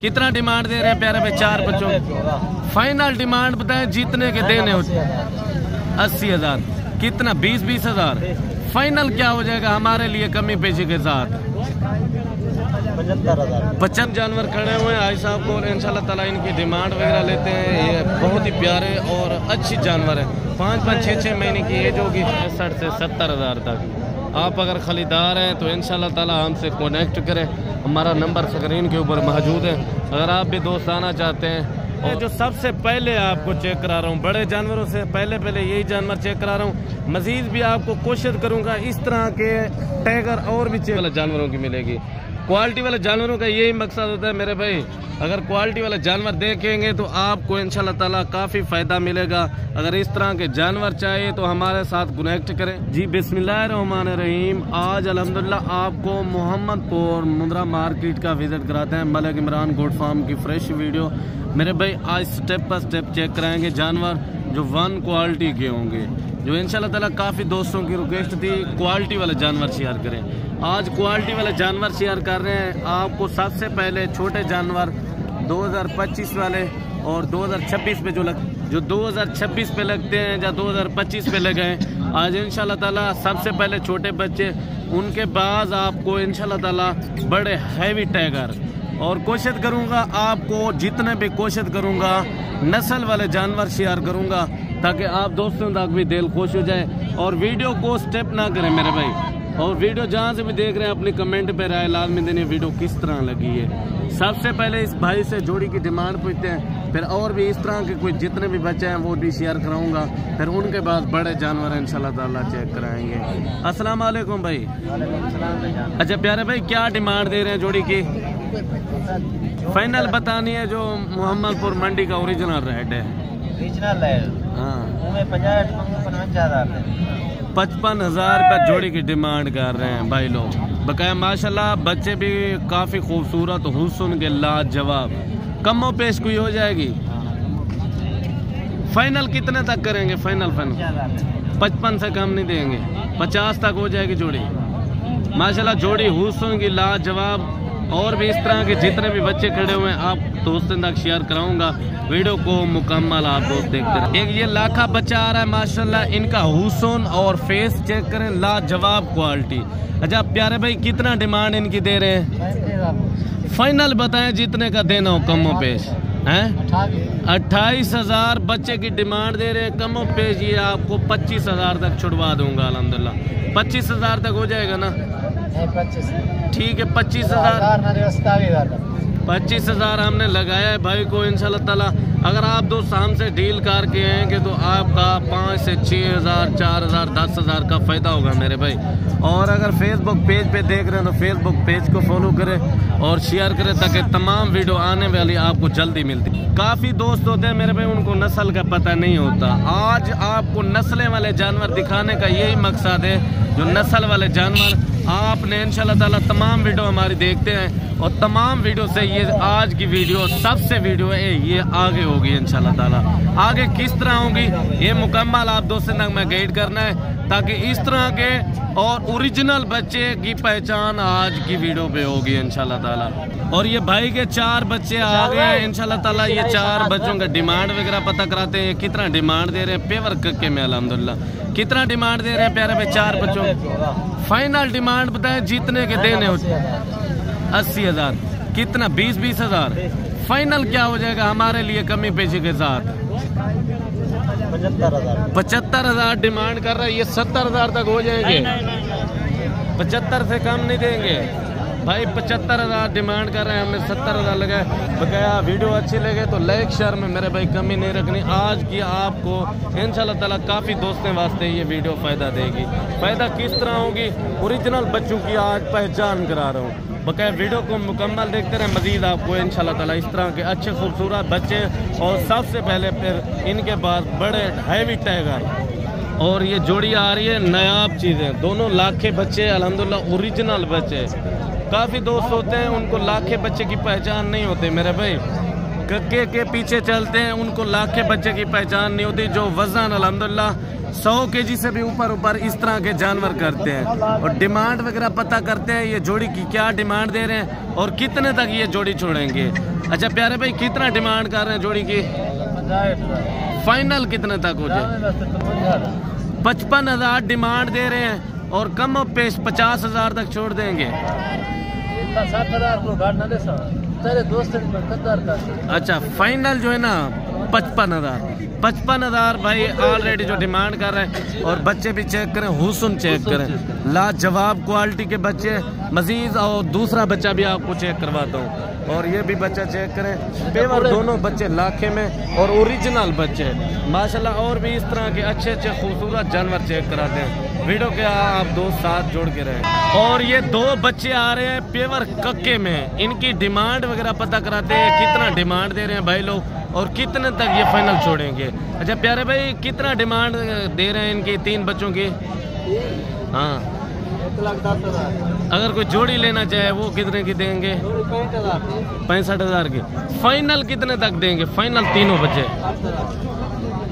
कितना डिमांड दे रहे हैं प्यारे भाई? 4 बच्चों। फाइनल डिमांड बताएं जितने के देने होते। 80,000। कितना? 20 हजार। फाइनल क्या हो जाएगा हमारे लिए कमी पेशी के साथ? 75 जानवर खड़े हुए हैं भाई साहब को। इंशाल्लाह ताला इनकी डिमांड वगैरह लेते हैं। ये बहुत ही प्यारे और अच्छी जानवर है। 5-5, 6-6 महीने की एज होगी। 60 से 70 हजार तक। आप अगर खरीदार हैं तो इंशाल्लाह ताला हमसे कनेक्ट करें। हमारा नंबर स्क्रीन के ऊपर मौजूद है। अगर आप भी दोस्त आना चाहते हैं। और जो सबसे पहले आपको चेक करा रहा हूँ, बड़े जानवरों से पहले यही जानवर चेक करा रहा हूँ। मजीद भी आपको कोशिश करूँगा इस तरह के टाइगर और भी चेक वाले जानवरों की मिलेगी। क्वालिटी वाले जानवरों का यही मकसद होता है मेरे भाई। अगर क्वालिटी वाले जानवर देखेंगे तो आपको इंशाल्लाह ताला काफ़ी फ़ायदा मिलेगा। अगर इस तरह के जानवर चाहिए तो हमारे साथ कनेक्ट करें। जी बिस्मिल्लाहिर्रहमानिर्रहीम। आज अल्हम्दुलिल्लाह आपको मोहम्मदपुर मुंद्रा मार्केट का विज़िट कराते हैं। मलिक इमरान गोट फार्म की फ्रेश वीडियो मेरे भाई। आज स्टेप बाय स्टेप चेक कराएंगे जानवर जो 1 क्वालिटी के होंगे, जो इंशाल्लाह ताला काफ़ी दोस्तों की रिक्वेस्ट थी क्वालिटी वाले जानवर शेयर करें। आज क्वालिटी वाले जानवर शेयर कर रहे हैं आपको। सबसे पहले छोटे जानवर 2025 वाले और 2026 पे जो 2026 पे लगते हैं या 2025 पे लगे हैं। आज इंशाल्लाह ताला सबसे पहले छोटे बच्चे, उनके बाद आपको इंशाल्लाह ताला बड़े हैवी टाइगर। और कोशिश करूंगा आपको जितने भी कोशिश करूंगा नस्ल वाले जानवर शेयर करूंगा ताकि आप दोस्तों तक भी दिल खुश हो जाए। और वीडियो को स्टेप ना करें मेरे भाई। और वीडियो जहाँ से भी देख रहे हैं अपनी कमेंट पे राय लाजमी देने वीडियो किस तरह लगी है। सबसे पहले इस भाई से जोड़ी की डिमांड पूछते हैं, फिर और भी इस तरह के कोई जितने भी बच्चे हैं वो भी शेयर कराऊंगा। फिर उनके बाद बड़े जानवर इंशाल्लाह ताला चेक कराएंगे। अस्सलाम वालेकुम भाई। अच्छा प्यारे भाई, क्या डिमांड दे रहे हैं जोड़ी की? फाइनल बतानी है जो मोहम्मदपुर मंडी का ओरिजिनल रेट है। हाँ, 55,000 रुपये जोड़ी की डिमांड कर रहे हैं भाई लोग। बकाया माशाल्लाह बच्चे भी काफ़ी खूबसूरत, हुस्न के लाजवाब। कमो पेश कोई हो जाएगी? फाइनल कितने तक करेंगे? फाइनल 55 से कम नहीं देंगे। 50 तक हो जाएगी जोड़ी। माशाल्लाह जोड़ी हुस्न की लाजवाब। और भी इस तरह के जितने भी बच्चे खड़े हुए हैं आप दोस्तों तक शेयर कराऊंगा। वीडियो को मुकम्मल आप दोस्त देखते रहे। एक ये लाखा बच्चा आ रहा है माशाल्लाह। इनका हुस्न और फेस चेक करें, लाजवाब क्वालिटी। अच्छा प्यारे भाई, कितना डिमांड इनकी दे रहे हैं? फाइनल बताएं जितने का देना हो कमो पेश हैं। 28,000 बच्चे की डिमांड दे रहे हैं। कमो पेश ये आपको 25,000 तक छुड़वा दूंगा अल्हम्दुलिल्लाह। 25,000 तक हो जाएगा ना? ठीक है, 25,000 हमने लगाया है भाई को इंशाल्लाह ताला। अगर आप दोस्त हमसे डील करके आएंगे तो आपका 5 से 6,000, 4,000, 10,000 का फ़ायदा होगा मेरे भाई। और अगर फेसबुक पेज पे देख रहे हैं तो फेसबुक पेज को फॉलो करें और शेयर करें ताकि तमाम वीडियो आने वाली आपको जल्दी मिलती। काफ़ी दोस्त होते हैं मेरे भाई उनको नस्ल का पता नहीं होता। आज आपको नस्लें वाले जानवर दिखाने का यही मकसद है। जो नस्ल वाले जानवर आपने इंशाल्लाह ताला तमाम वीडियो हमारी देखते हैं और तमाम वीडियो से ये आज की वीडियो सबसे वीडियो है ये आगे होगी इंशाल्लाह ताला। आगे किस तरह होगी ये मुकम्मल आप दोस्तों तक मैं गाइड करना है ताकि इस तरह के और ओरिजिनल बच्चे की पहचान आज की वीडियो पे होगी इंशाल्लाह ताला। और ये भाई के 4 बच्चे आ गए हैं इंशाल्लाह ताला। ये 4 बच्चों का डिमांड वगैरह पता कराते हैं। कितना डिमांड दे रहे हैं पेवर करके में अल्हम्दुलिल्लाह। कितना डिमांड दे रहे हैं प्यारे भाई? 4 बच्चों। फाइनल डिमांड बताएं जितने के देने होते। 80,000। कितना? 20 हजार। फाइनल क्या हो जाएगा हमारे लिए कमी पेशी के साथ? 75,000 डिमांड कर रहा है। ये 70,000 तक हो जाएंगे। 75 से कम नहीं देंगे भाई। 75,000 डिमांड कर रहे हैं, हमने 70,000 लगाए। बकाया वीडियो अच्छी लगे तो लाइक शेयर में मेरे भाई कमी नहीं रखनी। आज की आपको इंशाल्लाह ताला काफ़ी दोस्तों वास्ते ये वीडियो फ़ायदा देगी। फ़ायदा किस तरह होगी? ओरिजिनल बच्चों की आज पहचान करा रहा हूँ। बकाया वीडियो को मुकम्मल देखते रहे। मजीद आपको इंशाल्लाह ताला इस तरह के अच्छे खूबसूरत बच्चे और सबसे पहले फिर इनके बाद बड़े हैवी टाइगर। और ये जोड़ी आ रही है नायाब चीज़ें। दोनों लाखे बच्चे अल्हम्दुलिल्लाह ओरिजिनल बच्चे। काफ़ी दोस्त होते हैं उनको लाखे बच्चे की पहचान नहीं होती मेरे भाई। गक्के के पीछे चलते हैं उनको लाखे बच्चे की पहचान नहीं होती। जो वज़न अल्हम्दुलिल्लाह 100 kg से भी ऊपर इस तरह के जानवर करते हैं और डिमांड वगैरह पता करते हैं ये जोड़ी की क्या डिमांड दे रहे हैं और कितने तक ये जोड़ी छोड़ेंगे। अच्छा प्यारे भाई, कितना डिमांड कर रहे हैं जोड़ी की? फाइनल कितने तक हो जाए? 55,000 डिमांड दे रहे हैं और कम पेश 50,000 तक छोड़ देंगे। 60,000 को गाड़ना दे तेरे दोस्त अच्छा फाइनल जो है ना 55,000 भाई ऑलरेडी जो डिमांड कर रहे हैं। और बच्चे भी चेक करें, हुस्न चेक करें, लाजवाब क्वालिटी के बच्चे। मजीद और दूसरा बच्चा भी आपको चेक करवाता हूँ। और ये भी बच्चा चेक करें, पेवर दोनों बच्चे लाखे में और ओरिजिनल बच्चे माशाल्लाह। और भी इस तरह के अच्छे अच्छे खूबसूरत जानवर चेक कराते हैं। वीडियो के आप दोस्त साथ जोड़ के रहे। और ये 2 बच्चे आ रहे हैं पेवर कक्के में, इनकी डिमांड वगैरह पता कराते हैं, कितना डिमांड दे रहे हैं भाई लोग और कितने तक ये फाइनल छोड़ेंगे। अच्छा प्यारे भाई, कितना डिमांड दे रहे हैं इनकी 3 बच्चों की? हाँ 1,10,000। अगर कोई जोड़ी लेना चाहे वो कितने की देंगे? 65,000 की। फाइनल कितने तक देंगे? फाइनल तीनों बच्चे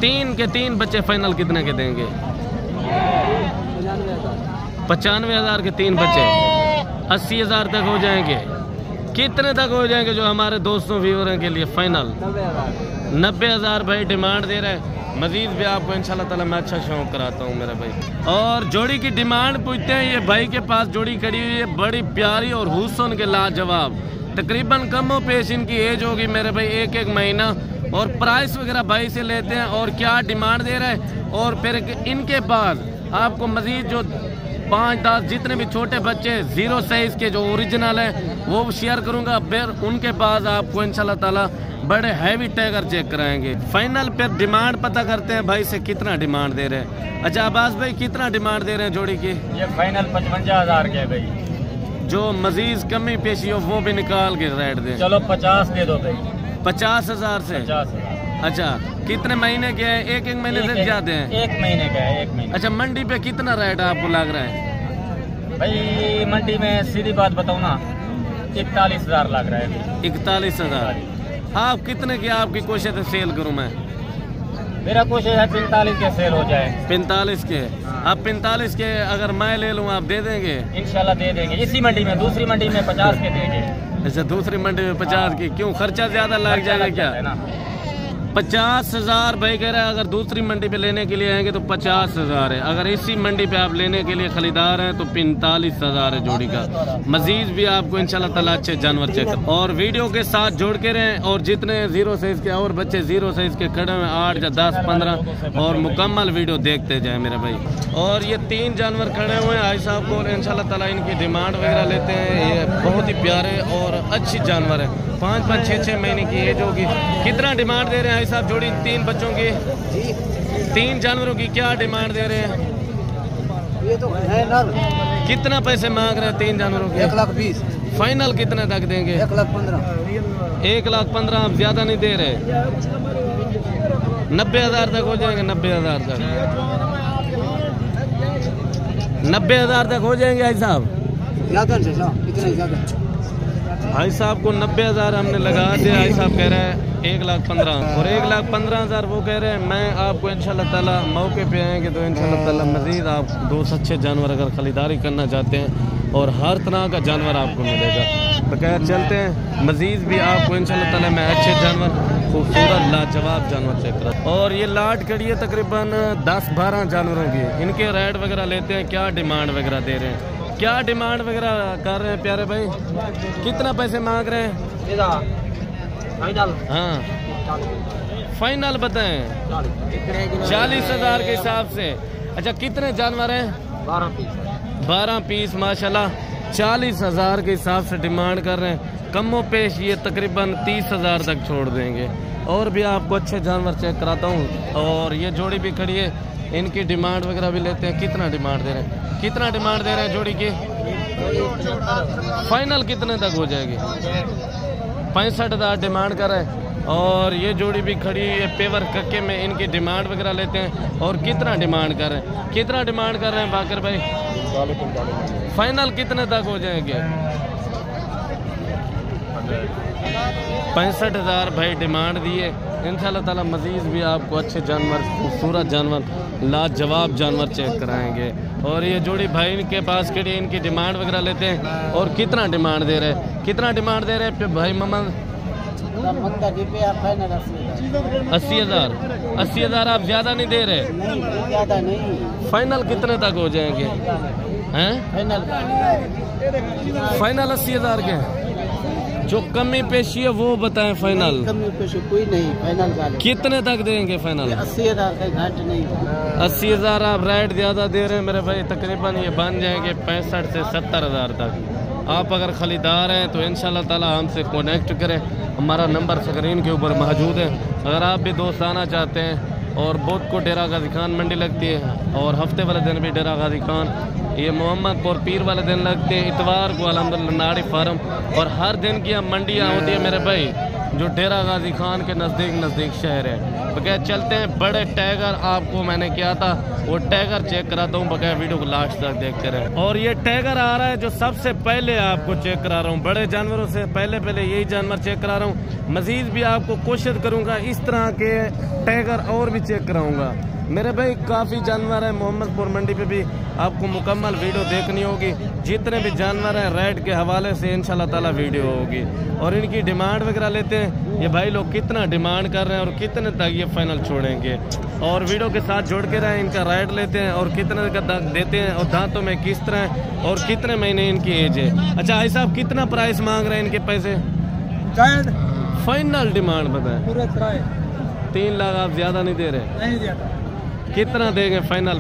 3 के 3 बच्चे फाइनल कितने के देंगे? 95,000 के 3 बच्चे 80,000 तक हो जाएंगे। कितने तक हो जाएंगे जो हमारे दोस्तों व्यूअरों के लिए? फाइनल 90,000 भाई डिमांड दे रहे हैं। मजीद भी आपको इंशाल्लाह ताला मैं अच्छा शौक कराता हूँ मेरा भाई। और जोड़ी की डिमांड पूछते हैं, ये भाई के पास जोड़ी खड़ी हुई है बड़ी प्यारी और हुस्न के लाजवाब। तकरीबन कमो पेश इनकी एज होगी मेरे भाई 1-1 महीना। और प्राइस वगैरह भाई से लेते हैं और क्या डिमांड दे रहे हैं। और फिर इनके पास आपको मजीद जो 5-10 जितने भी छोटे बच्चे 0 साइज के जो ओरिजिनल हैं वो शेयर करूंगा। फिर उनके पास आपको इंशाल्लाह ताला बड़े हैवी टाइगर चेक कराएंगे। फाइनल पे डिमांड पता करते हैं भाई से कितना डिमांड दे रहे हैं। अच्छा अब्बास भाई, कितना डिमांड दे रहे हैं जोड़ी की? ये फाइनल 55,000 के भाई। जो मजीद कमी पेशी हो वो भी निकाल के रेट दें। चलो 50 दे दो भाई। 50,000 से? 50,000। अच्छा कितने महीने के हैं? 1-1 महीने से ज्यादा हैं? 1 महीने का है, 1 महीने। अच्छा मंडी पे कितना रेट आपको लग रहा है भाई? मंडी में सीधी बात बताऊँ ना 41,000 लग रहा है। 41,000। आप कितने की आपकी कोशिश है सेल करूं मैं? मेरा कोशिश है 45 के सेल हो जाए। 45 के? आप 45 के अगर मैं ले लूं आप दे देंगे? इंशाल्लाह दे देंगे। इसी मंडी में, दूसरी मंडी में 50 के देंगे। अच्छा दूसरी मंडी में 50 की? क्यों, खर्चा ज्यादा लग जाएगा क्या? है ना। 50,000 भाई कह रहा है। अगर दूसरी मंडी पे लेने के लिए आएंगे तो 50,000 है। अगर इसी मंडी पे आप लेने के लिए खरीदार हैं तो 45,000 है जोड़ी का। मजीद भी आपको इंशाल्लाह ताला अच्छे जानवर चेक। और वीडियो के साथ जोड़ के रहें। और जितने 0 साइज के और बच्चे 0 साइज के खड़े हुए 8 या 10 15 और मुकम्मल वीडियो देखते जाए मेरे भाई। और ये 3 जानवर खड़े हुए हैं भाई साहब को, इंशाल्लाह ताला इनकी डिमांड वगैरह लेते हैं। ये बहुत ही प्यारे और अच्छी जानवर है। 5-5 6-6 महीने की एज होगी। कितना डिमांड दे रहे हैं भाई साहब जोड़ी 3 बच्चों की? 3 जानवरों की क्या डिमांड दे रहे हैं? ये तो है नर। कितना पैसे मांग रहे हैं 3 जानवरों के? 1,20,000। फाइनल कितने तक देंगे? 1,15,000। 1,15,000 आप ज्यादा नहीं दे रहे? 90,000 तक हो जाएंगे? 90,000 तक? 90,000 तक हो जाएंगे भाई साहब? भाई साहब को 90,000 हमने लगा दिया। भाई साहब कह रहे हैं 1,15,000 और 1,15,000 वो कह रहे हैं। मैं आपको इंशाल्लाह ताला मौके पे आएंगे तो इंशाल्लाह ताला मजीद आप 2 अच्छे जानवर अगर खरीदारी करना चाहते हैं और हर तरह का जानवर आपको मिलेगा। बकाया चलते हैं, मजीद भी आपको इंशाल्लाह ताला मैं अच्छे जानवर, खूबसूरत लाजवाब जानवर चेक करा। और ये लाट खड़ी है तकरीबन 10-12 जानवरों की। इनके रेट वगैरह लेते हैं, क्या डिमांड वगैरह दे रहे हैं, क्या डिमांड वगैरह कर रहे हैं प्यारे भाई? कितना पैसे मांग रहे हैं? हाँ फाइनल बताएं। 40,000 के हिसाब से। अच्छा कितने जानवर हैं? 12 पीस माशाल्लाह। 40,000 के हिसाब से डिमांड कर रहे हैं। कमो पेश ये तकरीबन 30,000 तक छोड़ देंगे। और भी आपको अच्छे जानवर चेक कराता हूँ। और ये जोड़ी भी खड़ी है, इनकी डिमांड वगैरह भी लेते हैं। कितना डिमांड दे रहे हैं? कितना डिमांड दे रहे हैं जोड़ी की? फाइनल कितने तक हो जाएगी? 65,000 डिमांड कर रहे हैं। और ये जोड़ी भी खड़ी है पेवर कक्के में। इनकी डिमांड वगैरह लेते हैं। और कितना डिमांड कर रहे हैं? कितना डिमांड कर रहे हैं बाकर भाई? फाइनल कितने तक हो जाएंगे? 65,000 भाई डिमांड दिए। इंशाल्लाह ताला मजीद भी आपको अच्छे जानवर, खूबसूरत जानवर, लाजवाब जानवर चेक कराएंगे। और ये जोड़ी भाई के पास खड़ी, इनकी डिमांड वगैरह लेते हैं। और कितना डिमांड दे रहे हैं? कितना डिमांड दे रहे हैं भाई मोहम्मद? 80,000। 80,000 आप ज्यादा नहीं दे रहे? नहीं, ज्यादा नहीं। फाइनल कितने तक हो जाएंगे? हैं? फाइनल 80,000 के हैं। जो कमी पेशी है वो बताएं फाइनल। कमी पेशी कोई नहीं, फाइनल का कितने तक देंगे फाइनल? 80,000 का घाट नहीं। 80,000 आप रेट ज्यादा दे रहे हैं मेरे भाई। तकरीबन ये बन जाएंगे 65 से 70,000 तक। आप अगर खरीदार हैं तो इंशाल्लाह ताला हमसे कनेक्ट करें। हमारा नंबर स्क्रीन के ऊपर मौजूद है। अगर आप भी दोस्त आना चाहते हैं, और बोध को डेरा गाजी खान मंडी लगती है, और हफ्ते वाले दिन भी डेरा गाजी खान, ये मोहम्मदपुर पीर वाले दिन लगते हैं, इतवार को अल्हम्दुलिल्लाह नाड़ी फार्म, और हर दिन की मंडियाँ होती है मेरे भाई जो डेरा गाजी खान के नज़दीक शहर है। बगैर चलते हैं बड़े टैगर, आपको मैंने किया था वो टैगर चेक कराता हूँ, बगैर वीडियो को लास्ट तक देखते रहे। और ये टैगर आ रहा है जो सबसे पहले आपको चेक करा रहा हूँ, बड़े जानवरों से पहले यही जानवर चेक करा रहा हूँ। मजीद भी आपको कोशिश करूँगा इस तरह के टैगर और भी चेक कराऊँगा मेरे भाई। काफ़ी जानवर है मोहम्मदपुर मंडी पे भी, आपको मुकम्मल वीडियो देखनी होगी। जितने भी जानवर हैं रेट के हवाले से इंशाल्लाह ताला वीडियो होगी। और इनकी डिमांड वगैरह लेते हैं, ये भाई लोग कितना डिमांड कर रहे हैं और कितने तक ये फाइनल छोड़ेंगे। और वीडियो के साथ जोड़ के रहें, इनका रेट लेते हैं और कितने का देते हैं, और दांतों में किस तरह है, और कितने महीने इनकी एज है। अच्छा भाई साहब, कितना प्राइस मांग रहे हैं इनके पैसे? फाइनल डिमांड बताएं। 3 लाख आप ज्यादा नहीं दे रहे? नहीं। कितना देंगे फाइनल?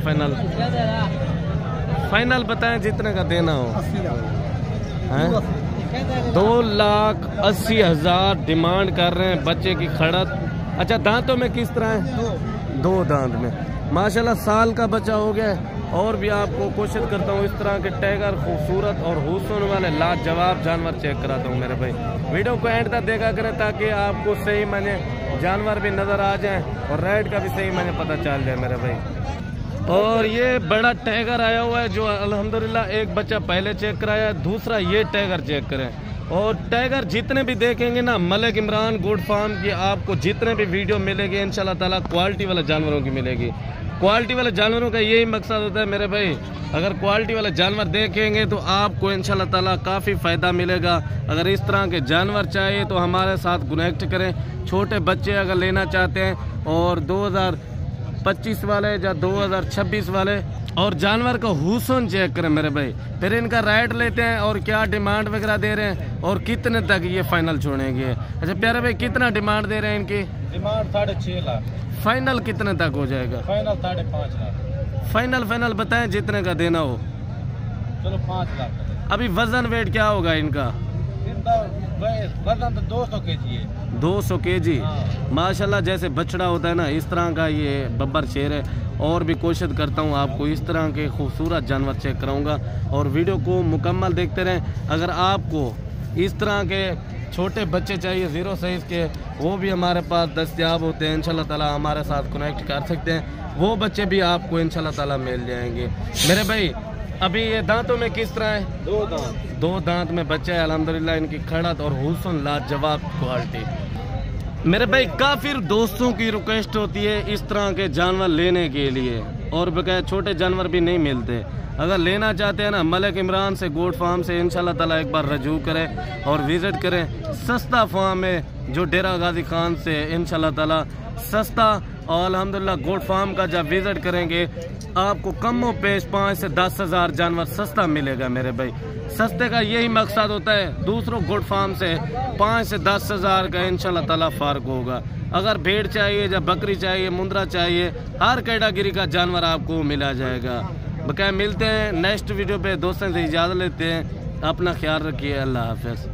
फाइनल बताएं जितने का देना हो। 2,80,000 डिमांड कर रहे हैं बच्चे की खड़त। अच्छा, दांतों में किस तरह है? 2 दांत में माशाल्लाह साल का बच्चा हो गया। और भी आपको कोशिश करता हूँ इस तरह के टैगर खूबसूरत और हुस्न वाले लाजवाब जानवर चेक कराता हूँ मेरे भाई। वीडियो को एंड तक देखा करें ताकि आपको सही माने जानवर भी नज़र आ जाए और रेट का भी सही माने पता चल जाए मेरे भाई। और ये बड़ा टैगर आया हुआ है जो अल्हम्दुलिल्लाह एक बच्चा पहले चेक कराया है, दूसरा ये टैगर चेक करें। और टैगर जितने भी देखेंगे ना मलिक इमरान गोट फार्म की, आपको जितने भी वीडियो मिलेगी इंशाल्लाह ताला क्वालिटी वाले जानवरों की मिलेगी। क्वालिटी वाले जानवरों का यही मकसद होता है मेरे भाई। अगर क्वालिटी वाले जानवर देखेंगे तो आपको इंशाल्लाह ताला काफ़ी फ़ायदा मिलेगा। अगर इस तरह के जानवर चाहिए तो हमारे साथ कनेक्ट करें। छोटे बच्चे अगर लेना चाहते हैं और 2025 वाले या 2026 वाले, और जानवर का हुस्न चेक करें मेरे भाई। फिर इनका रेट लेते हैं और क्या डिमांड वगैरह दे रहे हैं और कितने तक ये फाइनल छोड़ेंगे। अच्छा प्यारे भाई, कितना डिमांड दे रहे हैं इनकी? डिमांड 6.5 लाख। फाइनल कितने तक हो जाएगा? फाइनल 5.5 लाख। फाइनल बताएं जितने का देना हो। चलो 5 लाख। अभी वजन वेट क्या होगा इनका? वजन तो 200 kg है। 200 kg। माशाल्लाह जैसे बछड़ा होता है ना, इस तरह का ये बब्बर शेर है। और भी कोशिश करता हूँ आपको इस तरह के खूबसूरत जानवर चेक कराऊंगा, और वीडियो को मुकम्मल देखते रहें। अगर आपको इस तरह के छोटे बच्चे चाहिए 0 साइज़ के, वो भी हमारे पास दस्तयाब होते हैं। इंशाल्लाह ताला हमारे साथ कनेक्ट कर सकते हैं, वो बच्चे भी आपको इंशाल्लाह ताला मिल जाएंगे मेरे भाई। अभी ये दांतों में किस तरह है? 2 दांत में बच्चा है अल्हम्दुलिल्लाह। इनकी खड़त और हुस्न लाजवाब क्वालिटी मेरे भाई। काफी दोस्तों की रिक्वेस्ट होती है इस तरह के जानवर लेने के लिए, और बगैर छोटे जानवर भी नहीं मिलते। अगर लेना चाहते हैं ना मलिक इमरान से गोट फार्म से इंशाल्लाह ताला एक बार रजू करें और विजिट करें। सस्ता फार्म है जो डेरा गाजी खान से इंशाल्लाह ताला सस्ता, और अल्हम्दुलिल्लाह गोट फार्म का जब विजिट करेंगे आपको कमो पेश 5 से 10,000 जानवर सस्ता मिलेगा मेरे भाई। सस्ते का यही मकसद होता है, दूसरों गोट फार्म से 5 से 10,000 का इंशाल्लाह ताला फ़र्क होगा। अगर भेड़ चाहिए या बकरी चाहिए, मुंद्रा चाहिए, हर कैटेगरी का जानवर आपको मिला जाएगा। बकाया मिलते हैं नेक्स्ट वीडियो पे। दोस्तों से इजाज़त लेते हैं, अपना ख्याल रखिए, अल्लाह हाफ़िज़।